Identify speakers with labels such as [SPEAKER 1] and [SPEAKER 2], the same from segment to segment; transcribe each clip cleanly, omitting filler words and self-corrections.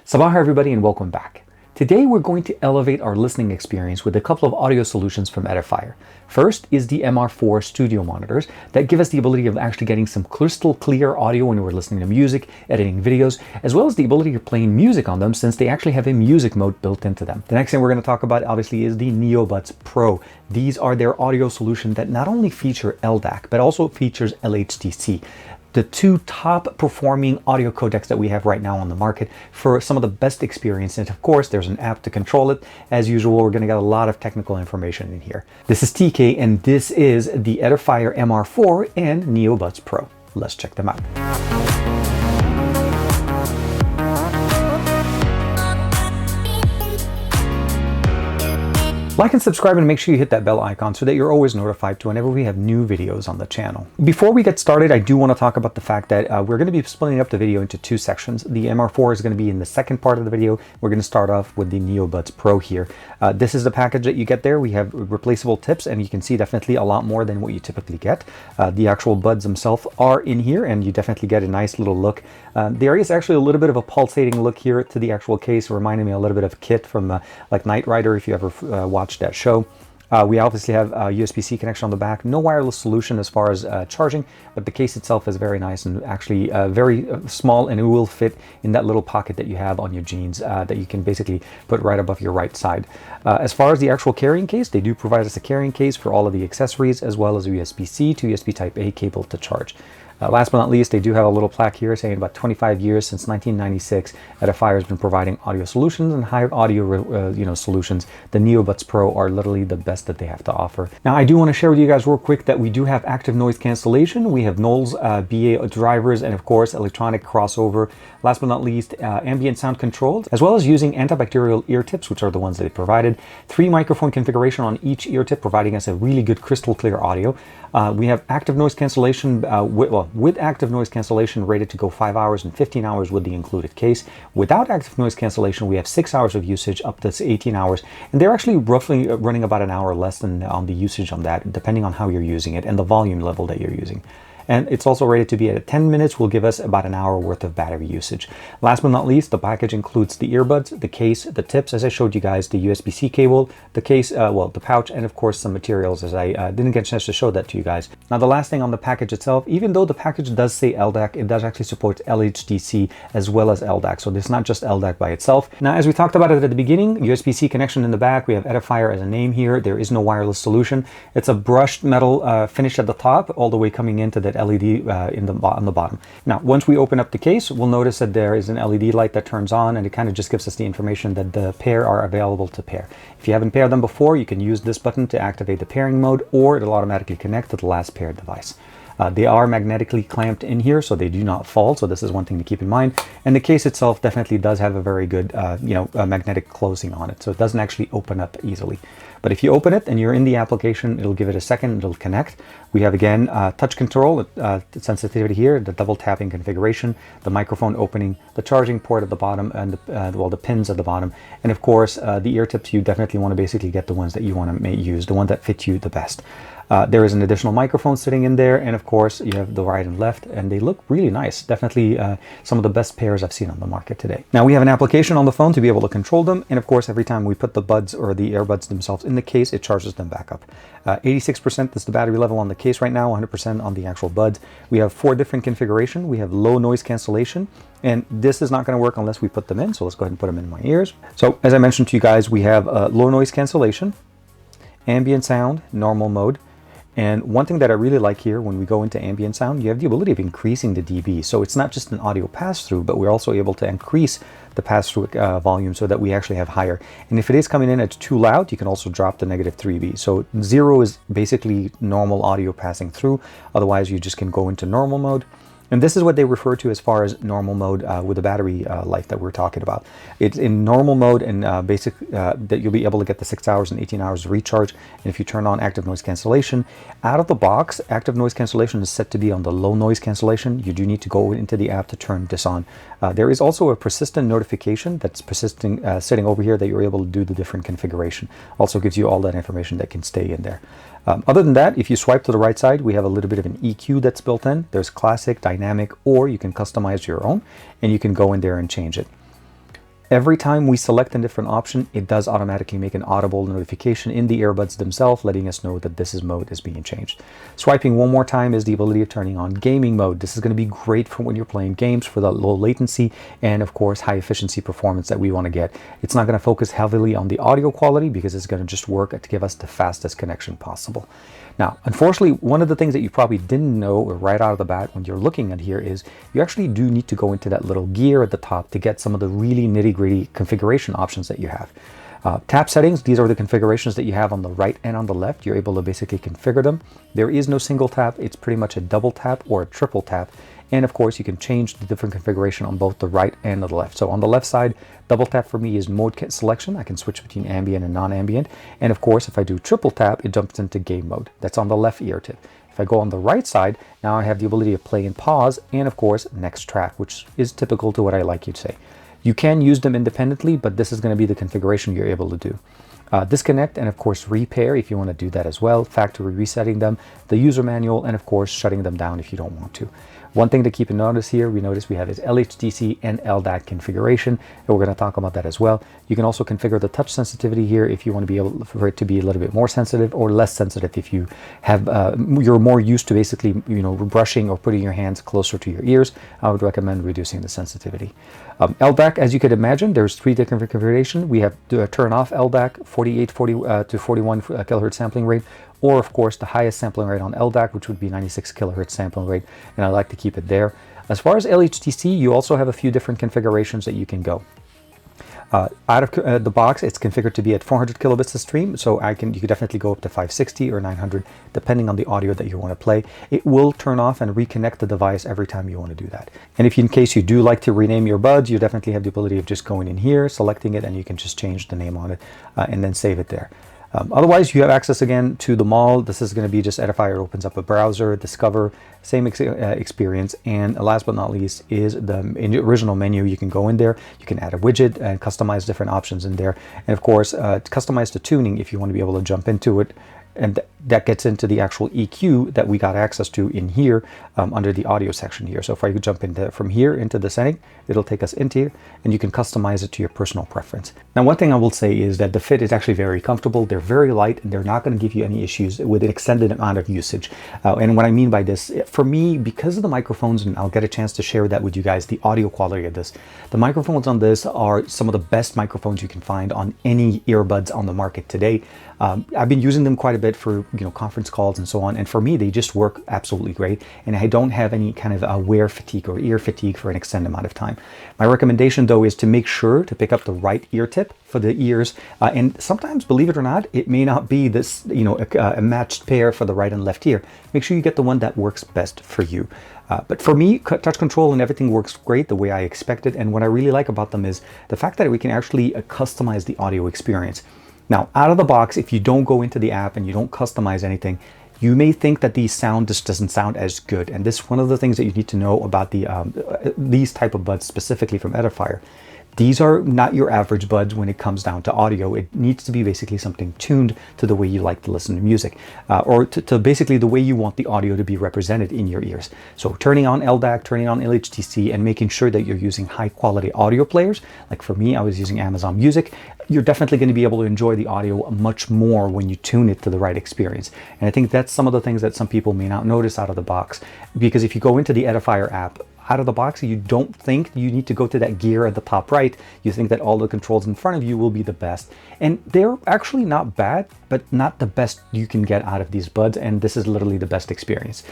[SPEAKER 1] Sabah everybody and welcome back. Today we're going to elevate our listening experience with a couple of audio solutions from Edifier. First is the MR4 studio monitors that give us the ability of actually getting some crystal clear audio when we're listening to music, editing videos, as well as the ability of playing music on them since they actually have a music mode built into them. The next thing we're going to talk about obviously is the Neobuds Pro. These are their audio solution that not only feature LDAC but also features lhdc. The two top performing audio codecs that we have right now on the market for some of the best experience. And of course, there's an app to control it. As usual, we're going to get a lot of technical information in here. This is TK, and this is the Edifier MR4 and Neobuds Pro. Let's check them out. Like and subscribe and make sure you hit that bell icon so that you're always notified to whenever we have new videos on the channel. Before we get started, I do want to talk about the fact that we're going to be splitting up the video into two sections. The MR4 is going to be in the second part of the video. We're going to start off with the Neobuds Pro here. This is the package that you get there. We have replaceable tips, and you can see definitely a lot more than what you typically get. The actual buds themselves are in here, and you definitely get a nice little look. There is actually a little bit of a pulsating look here to the actual case, reminding me a little bit of Kit from like Knight Rider, if you ever watched that show. We obviously have a USB-C connection on the back. No wireless solution as far as charging, but the case itself is very nice and actually very small, and it will fit in that little pocket that you have on your jeans that you can basically put right above your right side. As far as the actual carrying case, they do provide us a carrying case for all of the accessories, as well as a USB-C to USB Type-A cable to charge. Last but not least, they do have a little plaque here saying about 25 years since 1996, Edifier has been providing audio solutions and high audio solutions. The Neobuds Pro are literally the best that they have to offer. Now, I do want to share with you guys real quick that we do have active noise cancellation. We have Knowles BA drivers, and of course, electronic crossover. Last but not least, ambient sound controls, as well as using antibacterial ear tips, which are the ones that they provided. 3 microphone configuration on each ear tip, providing us a really good crystal clear audio. We have active noise cancellation with active noise cancellation rated to go 5 hours and 15 hours with the included case. Without active noise cancellation, we have 6 hours of usage up to 18 hours, and they're actually roughly running about an hour less than on the usage on that, depending on how you're using it and the volume level that you're using. And it's also rated to be at 10 minutes, will give us about an hour worth of battery usage. Last but not least, the package includes the earbuds, the case, the tips, as I showed you guys, the USB-C cable, the case, the pouch, and of course some materials, as I didn't get a chance to show that to you guys. Now, the last thing on the package itself, even though the package does say LDAC, it does actually support lhdc as well as LDAC. So it's not just LDAC by itself. Now, as we talked about it at the beginning, USB-C connection in the back, we have Edifier as a name here. There is no wireless solution. It's a brushed metal finish at the top, all the way coming into that LED on the bottom. Now, once we open up the case, we'll notice that there is an LED light that turns on, and it kind of just gives us the information that the pair are available to pair. If you haven't paired them before, you can use this button to activate the pairing mode, or it'll automatically connect to the last paired device. They are magnetically clamped in here, so they do not fall. So this is one thing to keep in mind. And the case itself definitely does have a very good, magnetic closing on it. So it doesn't actually open up easily. But if you open it and you're in the application, it'll give it a second, it'll connect. We have, again, touch control, sensitivity here, the double tapping configuration, the microphone opening, the charging port at the bottom, and the pins at the bottom. And of course, the ear tips, you definitely want to basically get the ones that you want to use, the one that fit you the best. There is an additional microphone sitting in there, and of course you have the right and left, and they look really nice. Definitely some of the best pairs I've seen on the market today. Now, we have an application on the phone to be able to control them, and of course every time we put the buds or the earbuds themselves in the case, it charges them back up. 86% is the battery level on the case right now, 100% on the actual buds. We have 4 different configurations. We have low noise cancellation, and this is not going to work unless we put them in, so let's go ahead and put them in my ears. So as I mentioned to you guys, we have low noise cancellation, ambient sound, normal mode. And one thing that I really like here, when we go into ambient sound, you have the ability of increasing the dB. So it's not just an audio pass-through, but we're also able to increase the pass-through volume so that we actually have higher. And if it is coming in at too loud, you can also drop the -3B. So 0 is basically normal audio passing through. Otherwise, you just can go into normal mode. And this is what they refer to as far as normal mode with the battery life that we're talking about. It's in normal mode, and that you'll be able to get the 6 hours and 18 hours recharge. And if you turn on active noise cancellation, out of the box, active noise cancellation is set to be on the low noise cancellation. You do need to go into the app to turn this on. There is also a persistent notification that's sitting over here that you're able to do the different configuration. Also gives you all that information that can stay in there. Other than that, if you swipe to the right side, we have a little bit of an EQ that's built in. There's classic, dynamic, or you can customize your own, and you can go in there and change it. Every time we select a different option, it does automatically make an audible notification in the earbuds themselves, letting us know that this mode is being changed. Swiping one more time is the ability of turning on gaming mode. This is going to be great for when you're playing games for the low latency and of course high efficiency performance that we want to get. It's not going to focus heavily on the audio quality because it's going to just work to give us the fastest connection possible. Now, unfortunately, one of the things that you probably didn't know right out of the bat when you're looking at here is you actually do need to go into that little gear at the top to get some of the really nitty-gritty configuration options that you have. Tap settings, these are the configurations that you have on the right and on the left. You're able to basically configure them. There is no single tap. It's pretty much a double tap or a triple tap. And of course, you can change the different configuration on both the right and the left. So on the left side, double tap for me is mode selection. I can switch between ambient and non-ambient. And of course, if I do triple tap, it jumps into game mode. That's on the left ear tip. If I go on the right side, now I have the ability to play and pause, and of course, next track, which is typical to what I like you to say. You can use them independently, but this is going to be the configuration you're able to do. Disconnect and of course repair if you want to do that as well, factory resetting them, the user manual, and of course shutting them down if you don't want to. One thing to keep in notice here, we have is lhdc and ldac configuration, and we're going to talk about that as well. You can also configure the touch sensitivity here if you want to be able for it to be a little bit more sensitive or less sensitive if you have you're more used to basically brushing or putting your hands closer to your ears. I would recommend reducing the sensitivity. LDAC, as you could imagine, there's 3 different configurations. We have to turn off LDAC 48 to 41 kilohertz sampling rate, or of course the highest sampling rate on LDAC, which would be 96 kilohertz sampling rate, and I like to keep it there. As far as LHDC, you also have a few different configurations that you can go. Out of the box, it's configured to be at 400 kilobits a stream, so you could definitely go up to 560 or 900 depending on the audio that you want to play. It will turn off and reconnect the device every time you want to do that. And if in case you do like to rename your buds, you definitely have the ability of just going in here, selecting it, and you can just change the name on it and then save it there. Otherwise, you have access again to the mall. This is going to be just Edifier opens up a browser, discover, same experience. And last but not least is the original menu. You can go in there, you can add a widget and customize different options in there. And of course, customize the tuning if you want to be able to jump into it. And that gets into the actual EQ that we got access to in here under the audio section here. So if I could jump into from here into the setting, it'll take us into here and you can customize it to your personal preference. Now, one thing I will say is that the fit is actually very comfortable. They're very light and they're not going to give you any issues with an extended amount of usage. And what I mean by this, for me, because of the microphones, and I'll get a chance to share that with you guys, the audio quality of this, the microphones on this are some of the best microphones you can find on any earbuds on the market today. I've been using them quite a bit for conference calls and so on, and for me they just work absolutely great, and I don't have any kind of wear fatigue or ear fatigue for an extended amount of time. My recommendation though is to make sure to pick up the right ear tip for the ears, and sometimes, believe it or not, it may not be this a matched pair for the right and left ear. Make sure you get the one that works best for you. But for me, touch control and everything works great the way I expected, and what I really like about them is the fact that we can actually customize the audio experience. Now, out of the box, if you don't go into the app and you don't customize anything, you may think that the sound just doesn't sound as good. And this is one of the things that you need to know about these type of buds specifically from Edifier. These are not your average buds when it comes down to audio. It needs to be basically something tuned to the way you like to listen to music, or to basically the way you want the audio to be represented in your ears. So turning on LDAC, turning on lhdc, and making sure that you're using high quality audio players. Like for me, I was using Amazon Music. You're definitely going to be able to enjoy the audio much more when you tune it to the right experience. And I think that's some of the things that some people may not notice out of the box, because if you go into the Edifier app, out of the box, you don't think you need to go to that gear at the top right. You think that all the controls in front of you will be the best. And they're actually not bad, but not the best you can get out of these buds. And this is literally the best experience.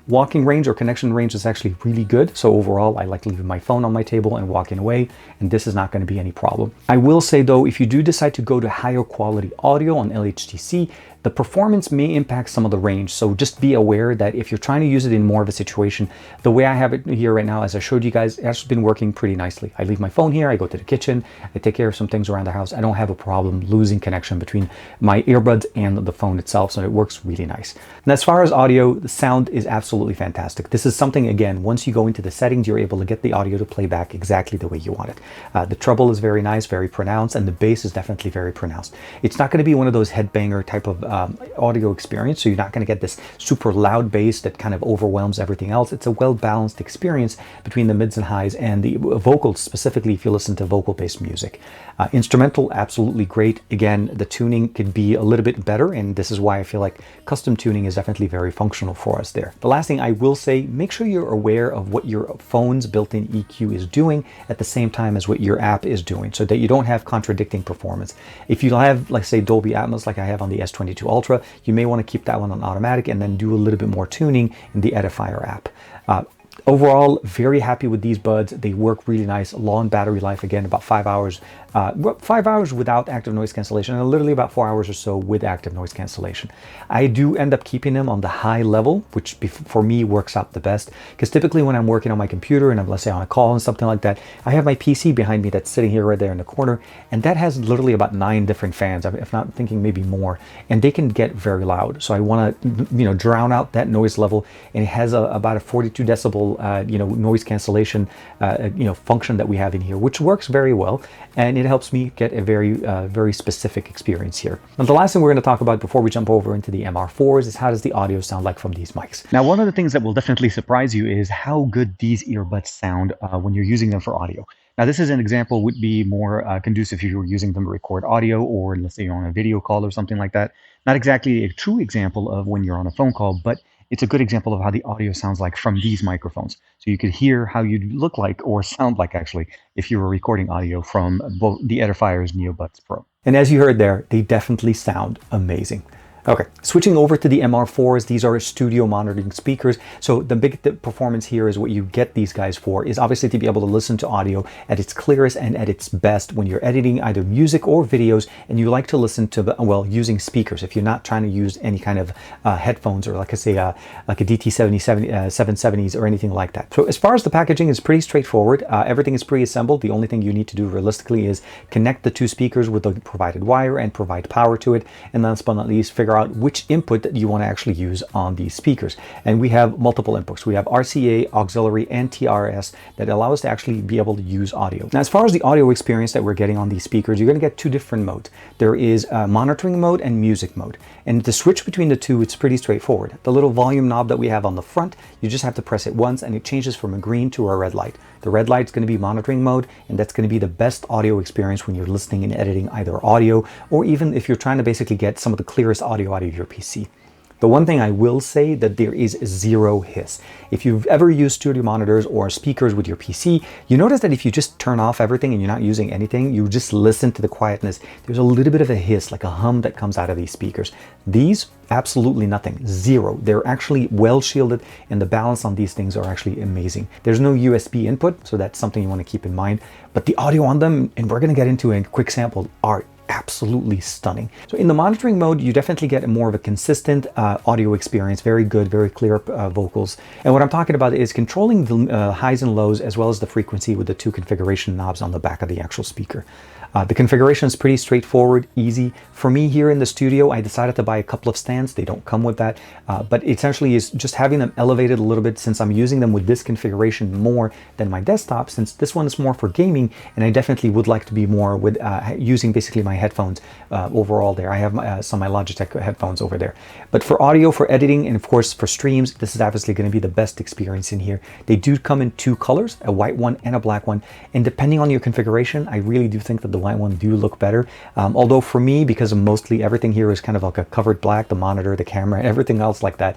[SPEAKER 1] Walking range or connection range is actually really good. So overall, I like leaving my phone on my table and walking away, and this is not going to be any problem. I will say though, if you do decide to go to higher quality audio on LHDC, the performance may impact some of the range. So just be aware that if you're trying to use it in more of a situation, the way I have it here right now, as I showed you guys, it's actually been working pretty nicely. I leave my phone here, I go to the kitchen, I take care of some things around the house. I don't have a problem losing connection between my earbuds and the phone itself, so it works really nice. And as far as audio, the sound is absolutely fantastic. This is something, again, once you go into the settings, you're able to get the audio to play back exactly the way you want it. The treble is very nice, very pronounced, and the bass is definitely very pronounced. It's not going to be one of those headbanger type of audio experience, so you're not going to get this super loud bass that kind of overwhelms everything else. It's a well-balanced experience experience between the mids and highs and the vocals, specifically if you listen to vocal-based music. Instrumental, absolutely great. Again, the tuning could be a little bit better, and this is why I feel like custom tuning is definitely very functional for us there. The last thing I will say, make sure you're aware of what your phone's built-in EQ is doing at the same time as what your app is doing, so that you don't have contradicting performance. If you have, like say, Dolby Atmos like I have on the S22 Ultra, you may want to keep that one on automatic and then do a little bit more tuning in the Edifier app. Overall, very happy with these buds. They work really nice. Long battery life, again, about 5 hours. 5 hours without active noise cancellation, and literally about 4 hours or so with active noise cancellation. I do end up keeping them on the high level, which for me works out the best, because typically when I'm working on my computer and I'm, let's say, on a call and something like that, I have my PC behind me that's sitting here right there in the corner, and that has literally about 9 different fans, if not thinking maybe more, and they can get very loud. So I want to, drown out that noise level, and it has about a 42 decibel, noise cancellation, function that we have in here, which works very well, and it helps me get a very specific experience here. Now, the last thing we're going to talk about before we jump over into the MR4s is how does the audio sound like from these mics. Now, one of the things that will definitely surprise you is how good these earbuds sound when you're using them for audio. Now, this is an example would be more conducive if you were using them to record audio, or let's say you're on a video call or something like that. Not exactly a true example of when you're on a phone call, but it's a good example of how the audio sounds like from these microphones. So you could hear how you'd look like, or sound like actually, if you were recording audio from both the Edifier's Neobuds Pro. And as you heard there, they definitely sound amazing. Okay, switching over to the MR4s, these are studio monitoring speakers. So the big performance here is what you get these guys for is obviously to be able to listen to audio at its clearest and at its best when you're editing either music or videos, and you like to listen to, using speakers. If you're not trying to use any kind of headphones, or like I say, like a DT770s or anything like that. So as far as the packaging is pretty straightforward. Everything is pre-assembled. The only thing you need to do realistically is connect the two speakers with the provided wire and provide power to it. And last but not least, figure out which input that you want to actually use on these speakers. And we have multiple inputs. We have RCA, auxiliary, and TRS that allow us to actually be able to use audio. Now, as far as the audio experience that we're getting on these speakers, you're going to get two different modes. There is monitoring mode and music mode. And to switch between the two, it's pretty straightforward. The little volume knob that we have on the front, you just have to press it once and it changes from a green to a red light. The red light is going to be monitoring mode, and that's going to be the best audio experience when you're listening and editing either audio, or even if you're trying to basically get some of the clearest audio out of your PC. The one thing I will say that there is zero hiss. If you've ever used studio monitors or speakers with your PC, you notice that if you just turn off everything and you're not using anything, you just listen to the quietness, there's a little bit of a hiss, like a hum that comes out of these speakers. These, absolutely nothing, zero. They're actually well shielded, and the balance on these things are actually amazing. There's no USB input, so that's something you want to keep in mind. But the audio on them, and we're going to get into a quick sample, are absolutely stunning. So in the monitoring mode, you definitely get more of a consistent audio experience, very good, very clear vocals. And what I'm talking about is controlling the highs and lows as well as the frequency with the two configuration knobs on the back of the actual speaker. The configuration is pretty straightforward, easy. For me here in the studio, I decided to buy a couple of stands. They don't come with that, but essentially is just having them elevated a little bit, since I'm using them with this configuration more than my desktop, since this one is more for gaming, and I definitely would like to be more with using basically my headphones overall there. I have some of my Logitech headphones over there. But for audio, for editing, and of course for streams, this is obviously going to be the best experience in here. They do come in two colors, a white one and a black one, and depending on your configuration, I really do think that the white one do look better. Although for me, because mostly everything here is kind of like a covered black, the monitor, the camera, everything else like that,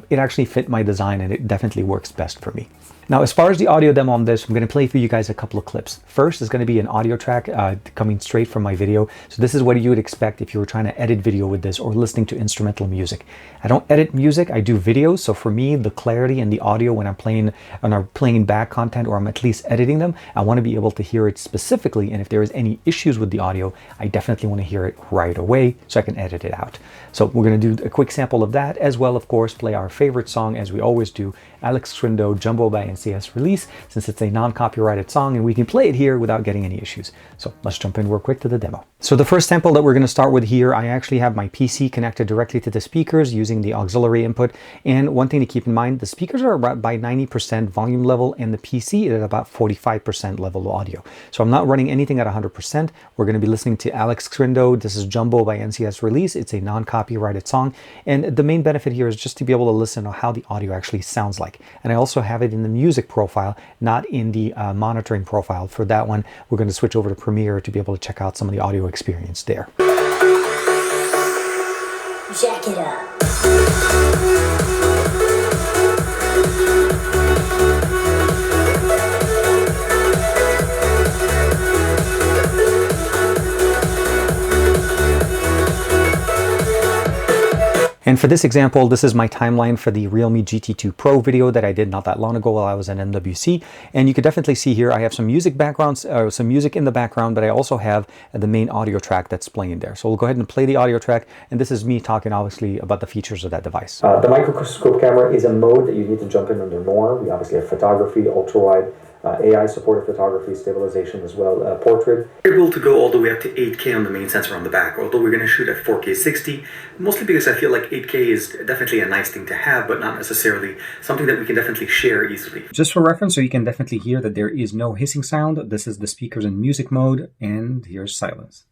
[SPEAKER 1] it actually fit my design, and it definitely works best for me. Now, as far as the audio demo on this, I'm going to play for you guys a couple of clips. First is going to be an audio track coming straight from my video. So this is what you would expect if you were trying to edit video with this or listening to instrumental music. I don't edit music, I do videos. So for me, the clarity and the audio when I'm playing back content, or I'm at least editing them, I want to be able to hear it specifically. And if there is any issues with the audio, I definitely want to hear it right away so I can edit it out. So we're going to do a quick sample of that, as well, of course, play our favorite song as we always do, Alex Scrindo, Jumbo by NCS Release, since it's a non-copyrighted song and we can play it here without getting any issues. So let's jump in real quick to the demo. So the first sample that we're going to start with here, I actually have my PC connected directly to the speakers using the auxiliary input. And one thing to keep in mind, the speakers are about by 90% volume level and the PC is at about 45% level of audio. So I'm not running anything at 100%. We're going to be listening to Alex Scrindo. This is Jumbo by NCS Release. It's a non-copyrighted song. And the main benefit here is just to be able to listen to how the audio actually sounds like. And I also have it in the music music profile, not in the monitoring profile. For that one, we're going to switch over to Premiere to be able to check out some of the audio experience there.
[SPEAKER 2] Jack it up.
[SPEAKER 1] And for this example, this is my timeline for the Realme GT2 Pro video that I did not that long ago while I was at MWC. And you can definitely see here, I have some music backgrounds, some music in the background, but I also have the main audio track that's playing there. So we'll go ahead and play the audio track. And this is me talking obviously about the features of that device. The microscope camera is a mode that you need to jump in under more. We obviously have photography, ultra-wide, AI supported photography, stabilization as well, portrait. We're able to go all the way up to 8K on the main sensor on the back, although we're going to shoot at 4K 60, mostly because I feel like 8K is definitely a nice thing to have, but not necessarily something that we can definitely share easily. Just for reference, so you can definitely hear that there is no hissing sound. This is the speakers in music mode, and here's silence.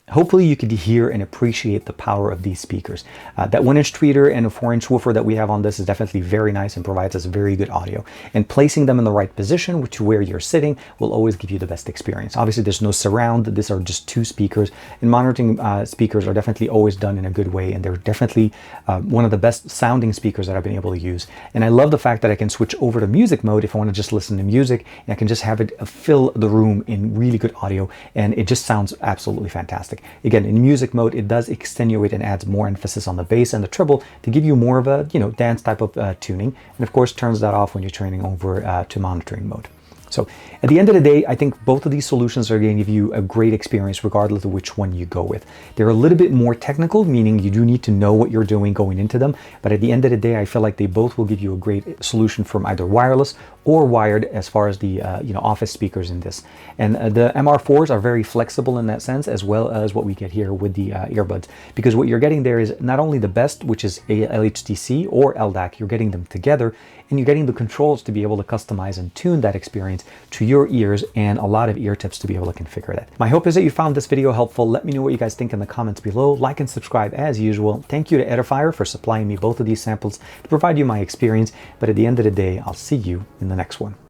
[SPEAKER 1] Hopefully you could hear and appreciate the power of these speakers. That 1-inch tweeter and a 4-inch woofer that we have on this is definitely very nice and provides us very good audio. And placing them in the right position to where you're sitting will always give you the best experience. Obviously there's no surround, these are just 2 speakers, and monitoring speakers are definitely always done in a good way, and they're definitely one of the best sounding speakers that I've been able to use. And I love the fact that I can switch over to music mode if I want to just listen to music, and I can just have it fill the room in really good audio, and it just sounds absolutely fantastic. Again, in music mode, it does extenuate and adds more emphasis on the bass and the treble to give you more of a, dance type of tuning. And of course, turns that off when you're turning over to monitoring mode. So at the end of the day, I think both of these solutions are going to give you a great experience regardless of which one you go with. They're a little bit more technical, meaning you do need to know what you're doing going into them. But at the end of the day, I feel like they both will give you a great solution from either wireless or wired as far as the office speakers in this. And the MR4s are very flexible in that sense, as well as what we get here with the earbuds. Because what you're getting there is not only the best, which is a lhdc or LDAC, you're getting them together, and you're getting the controls to be able to customize and tune that experience to your ears, and a lot of ear tips to be able to configure that. My hope is that you found this video helpful. Let me know what you guys think in the comments below. Like and subscribe as usual. Thank you to Edifier for supplying me both of these samples to provide you my experience. But at the end of the day, I'll see you in the next one.